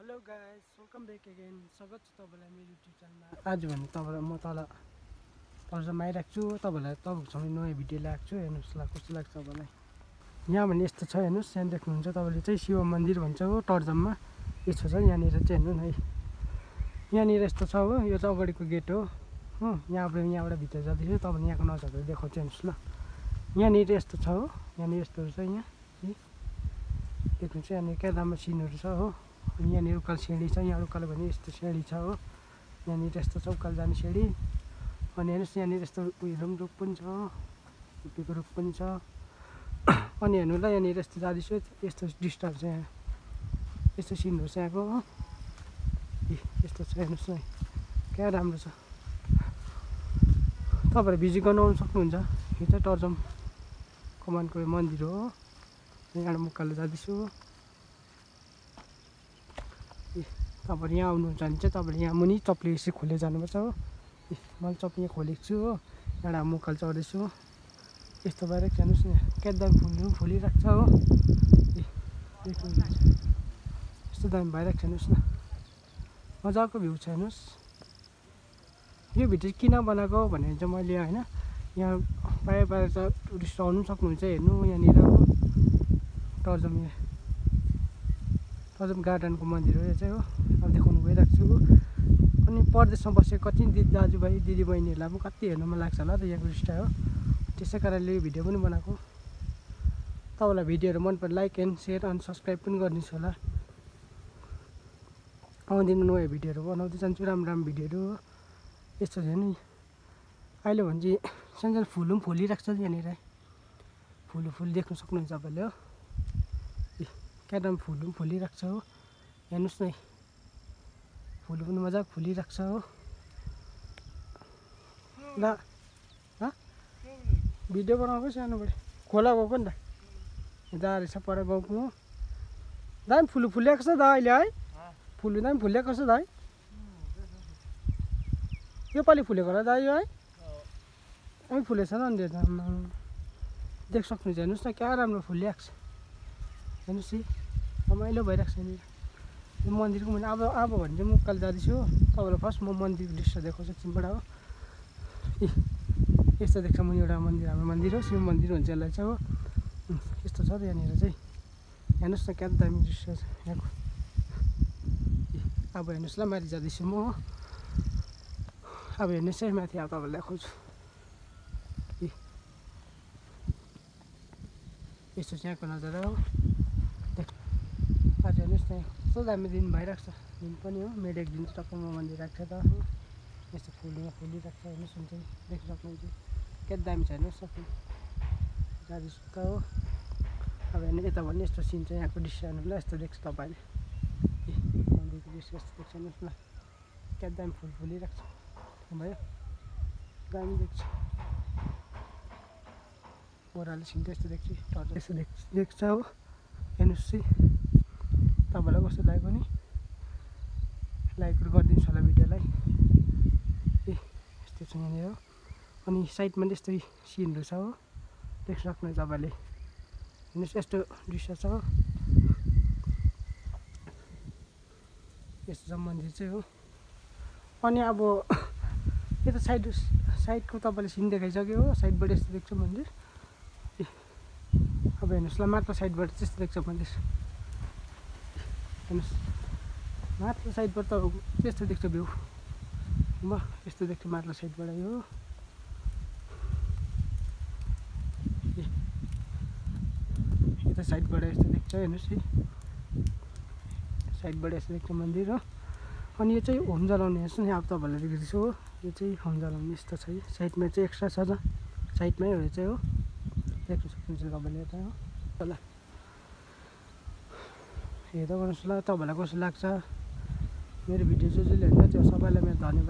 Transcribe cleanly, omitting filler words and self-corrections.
Hello guys, welcome back again. स्वागत छ तपाईँलाई मेरो युट्युब च्यानलमा। आज भने तपाईँलाई म तलसम्म आइरहेको छु। तपाईँहरूको सामु नयाँ भिडियो ल्याएको छु। हेर्नुहोस् ल कस्तो लाग्छ तपाईँलाई। यहाँ भने यस्तो छ, हेर्नुहोस् यहाँ देख्नुहुन्छ तपाईँले चाहिँ शिव मन्दिर भन्छ हो टर्जममा। यस्तो छ यहाँनिर चाहिँ हेर्नु न है। यहाँनिर यस्तो छ हो, यो चाहिँ अगाडिको गेट हो। यहाँबाट भित्र जाँदैछु, तपाईँले यहाँको नजारा देखाउँछु हेर्नुहोस् ल। यहाँनिर यस्तो छ हो, यहाँनिर यस्तोहरू छ। यहाँ देख्नुहुन्छ यहाँनिर क्या राम्रो सिनहरू छ हो। अनि यहाँनिर उकालो सिँढी छ, यहाँ उकालो भने यस्तो सिँढी छ हो। यहाँनिर यस्तो छ उकालो जाने सिँढी। अनि हेर्नुहोस् यहाँनिर यस्तो उयोहरू पनि रुख पनि छ, रुखको रुख पनि छ। अनि हेर्नु ल यहाँनिर यस्तो जाँदैछु, यस्तो डिस्टर्ब छ यहाँ, यस्तो सिनहरू छ यहाँको हो। यस्तो छ हेर्नुहोस् न, क्या राम्रो छ। तपाईँहरू भिजिट गर्नु आउनु सक्नुहुन्छ। यो चाहिँ टर्जम कमानको मन्दिर हो। यहाँबाट उकालो जाँदैछु। तपाईँहरू यहाँ आउनुहुन्छ भने चाहिँ तपाईँले यहाँ मुनि चप्ली यसरी खोलेर जानुपर्छ हो। मैले चप्ली यहाँ खोलेको छु हो। यहाँबाट म उकालो चढ्दैछु। यस्तो भएर हेर्नुहोस् न, क्या दामी फुलहरू फुलिरहेको छ हो। यस्तो दामी भइरहेको छ हेर्नुहोस् न, मजाको भ्यू छ हेर्नुहोस्। यो भिडियो किन बनाएको भने चाहिँ मैले होइन, यहाँ बाहिर चाहिँ टुरिस्ट आउनु सक्नुहुन्छ हेर्नु। यहाँनिर टर्जम गार्डनको मन्दिर हो यो चाहिँ हो। अब देखाउनु गइरहेको छु। अनि परदेशमा बसेको कति दाजुभाइ दिदीबहिनीहरूलाई पनि कति हेर्नु मन लाग्छ होला त यहाँको स्टाइल हो। त्यसै कारणले यो भिडियो पनि बनाएको। तपाईँलाई भिडियोहरू मन पर्यो लाइक एन्ड सेयर अनि सब्सक्राइब पनि गरिदिनुहोस् होला। आउँदिन नयाँ भिडियोहरू बनाउँदै जान्छु, राम्रो भिडियोहरू हो। यस्तो छ नि अहिले भने चाहिँ सानो फुल पनि फुलिरहेको छ यहाँनिर। फुल देख्नु सक्नुहुन्छ तपाईँले हो। क्या दामी फुल पनि फुलिरहेको छ हो। हेर्नुहोस् न, फुल पनि मजाको फुलिरहेको छ हो। ल भिडियो बनाएको सानोबाट खोला गएको नि त, जहाँ रहेछ पर गाउँको हो। दामी फुल फुलिएको छ दा अहिले है, फुल दामी फुलिएको छ दाइ। योपालि फुलेको होला दा यो है, अनि फुलेछ नि अन्त देख्न सक्नुहुन्छ। हेर्नुहोस् न क्या राम्रो फुलिरहेको छ हेर्नुहोस् है, रमाइलो भइरहेको छ यहाँनिर। यो मन्दिरको मुनि अब भने चाहिँ म उकालो जाँदैछु हो। तपाईँलाई फर्स्ट म मन्दिरको दृश्य देखाउँछु एकछिनबाट हो। यस्तो देख्छ मुनि एउटा मन्दिर, हाम्रो मन्दिर हो, शिव मन्दिर भन्छ यसलाई चाहिँ हो। यस्तो छ त यहाँनिर चाहिँ, हेर्नुहोस् न क्या दामी दृश्य छ यहाँको। अब हेर्नुहोस् ल माथि जाँदैछु म हो। अब हेर्नुहोस् है माथि, अब तपाईँलाई देखाउँछु। यस्तो चाहिँ यहाँको नजारा हो। आज हेर्नुहोस् न कस्तो दामी दिन भइरहेको छ, दिन पनि हो। मेरो एक दिन टक्कमा मन्दिर राख्छ त हो। यस्तो फुलमा फुलिरहेको छ हेर्नुहोस्, हुन्छ देख्न सक्नुहुन्छ क्या दामी छ हेर्नुहोस् न फुल जाँदैछु त हो। अब हेर्नु यता भने यस्तो सिन चाहिँ यहाँको दृश्य हेर्नु ल, यस्तो देख्छ तपाईँले मन्दिरको दृश्य यस्तो देख्छ हेर्नुहोस् न, क्या दामी फुल फुलिरहेको छ भयो, दामी देख्छ। ओह्रालो सिन त यस्तो देख्छ, यस्तो देख्छ हो। हेर्नुहोस् है तपाईँलाई कस्तो लाग्यो नि, लाइकहरू गरिदिनुहोस् होला भिडियोलाई। यस्तो छ यहाँनिर हो। अनि साइडमा यस्तै सिनहरू छ हो, देख्न सक्नुहुन्छ तपाईँले। हेर्नुहोस् यस्तो दृश्य छ हो। यस्तो छ मन्दिर चाहिँ हो। अनि अब यता साइडको तपाईँले सिन देखाइसक्यो हो। साइडबाट यस्तो देख्छ मन्दिर। अब हेर्नुहोस् ल माथिल्लो साइडबाट त्यस्तो देख्छ मन्दिर। हेर्नुहोस् माथिल्लो साइडबाट त त्यस्तो देख्छ भ्यू म, यस्तो देख्छ माथिल्लो साइडबाट यो। यता साइडबाट यस्तो देख्छ हेर्नुहोस् है, साइडबाट यस्तो देख्छ मन्दिर हो। अनि यो चाहिँ होम जलाउने हेर्नुहोस् न, अब तपाईँहरूलाई देख्दैछु हो। यो चाहिँ होम जलाउने यस्तो छ है, साइडमा चाहिँ एक्स्ट्रा छ त, साइडमै हो यो चाहिँ हो। देख्न सक्नुहुन्छ तपाईँले यता हो। ल हेर्दा गर्नुहोस् ल, तपाईँलाई कस्तो लाग्छ मेरो भिडियो। जसले हेर्छ त्यो सबैलाई मेरो धन्यवाद।